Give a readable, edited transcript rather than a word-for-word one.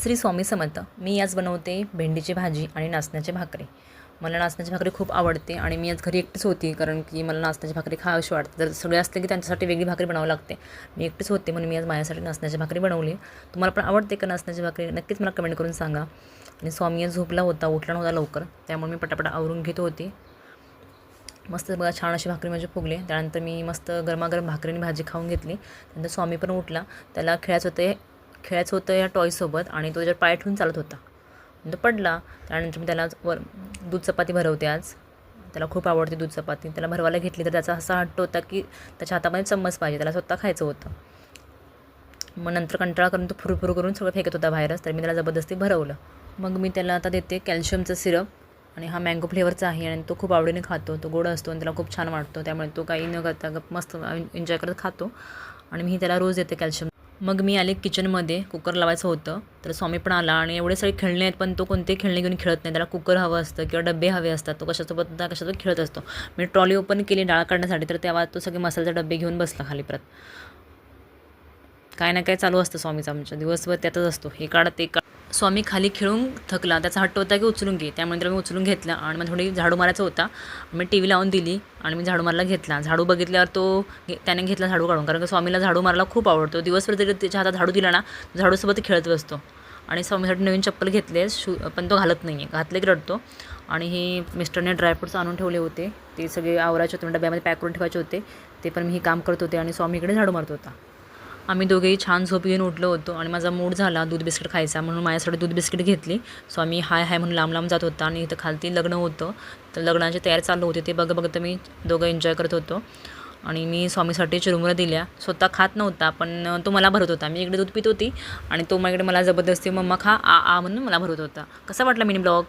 श्री स्वामी समर्थ. मी आज बनवते भेंडीची भाजी आणि नाचण्याची भाकरी. मला नाचण्याची भाकरी खूप आवडते आणि मी आज घरी एकटीच होती, कारण की मला नाचण्याची भाकरी खावीशी वाटते. जर सगळे असले की त्यांच्यासाठी वेगळी भाकरी बनावं लागते. मी एकटीच होते म्हणून मी आज माझ्यासाठी नाचण्याची भाकरी बनवली. तुम्हाला पण आवडते का नाचण्याची भाकरी? नक्कीच मला कमेंट करून सांगा. आणि स्वामी आज झोपला होता, उठला नव्हता लवकर, त्यामुळे मी पटापटा आवरून घेत होती. मस्त बघा छान अशी भाकरी माझी फुगली. त्यानंतर मी मस्त गरमागरम भाकरी आणि भाजी खाऊन घेतली. त्यानंतर स्वामी पण उठला. त्याला खेळायचं होतं या टॉयसोबत आणि तो त्याच्यावर पाय ठेवून चालत होता. तो पडला. त्यानंतर मी त्याला दूध चपाती भरवते आज. त्याला खूप आवडते दूध चपाती. त्याला भरवायला घेतली तर त्याचा असा हट्ट होता की त्याच्या हातामध्ये चम्मच पाहिजे, त्याला स्वतः खायचं होतं. मग नंतर कंटाळा करून तो फुरू करून सगळं फेकत होता बाहेरच, तर मी त्याला जबरदस्ती भरवलं. मग मी त्याला आता देते कॅल्शियमचं सिरप, आणि हा मँगो फ्लेवरचा आहे आणि तो खूप आवडीने खातो. तो गोड असतो आणि त्याला खूप छान वाटतो, त्यामुळे तो काही न करता मस्त एन्जॉय करत खातो. आणि मी त्याला रोज देते कॅल्शियम. मग मी आले किचनमध्ये. कुकर लावायचं होतं, तर स्वामी पण आला आणि एवढे सगळे खेळणे आहेत, पण तो कोणते खेळणे घेऊन खेळत नाही. त्याला कुकर हवं असतं किंवा डबे हवे असतात. तो कशासोबत खेळत असतो. मी ट्रॉली ओपन केली डाळ काढण्यासाठी, तर तेव्हा तो सगळे मसाल्याचे डबे घेऊन बसला खाली. परत काय ना काय चालू असतं स्वामीचं. आमच्या दिवसभर त्यातच असतो, हे काढ ते काढ. स्वामी खाली खेळून थकला. त्याचा हट्ट होता की उचलून घे, त्यामुळे मी उचलून घेतला आणि मग थोडी झाडू मारायचा होता. मी टी व्ही लावून दिली आणि मी झाडू मारायला घेतला. झाडू बघितल्यावर त्याने घेतला झाडू काढून, कारण की स्वामीला झाडू मारायला खूप आवडतो. दिवसभर जरी त्याच्या हातात झाडू दिला ना, झाडूसोबत खेळत बसतो. आणि स्वामीसाठी नवीन चप्पल घेतले पण तो घालत नाही आहे. घातले की रडतो. आणि हे मिस्टरने ड्रायफ्रूट्स आणून ठेवले होते, ते सगळे आवरायचे होते, डब्यामध्ये पॅक करून ठेवायचे होते. ते पण मी काम करत होते आणि स्वामी इकडे झाडू मारत होता. आम्ही दोघेही छान झोप घेऊन उठलो होतो आणि माझा मूड झाला दूध बिस्किट खायचा, म्हणून माझ्यासाठी दूध बिस्किट घेतली. स्वामी हाय हाय म्हणून लांब जात होता आणि इथं खालती लग्न होतं, तर लग्नाची तयारी चालू होती. ते बघत मी दोघं एन्जॉय करत होतो. आणि मी स्वामीसाठी चिरमुऱ्या दिल्या. स्वतः खात नव्हता, पण तो मला भरत होता. मी इकडे दूध पित होती आणि तो माझ्याकडे मला जबरदस्ती मम्मा खा आ म्हणून मला भरत होता. कसा वाटला मिनी ब्लॉग?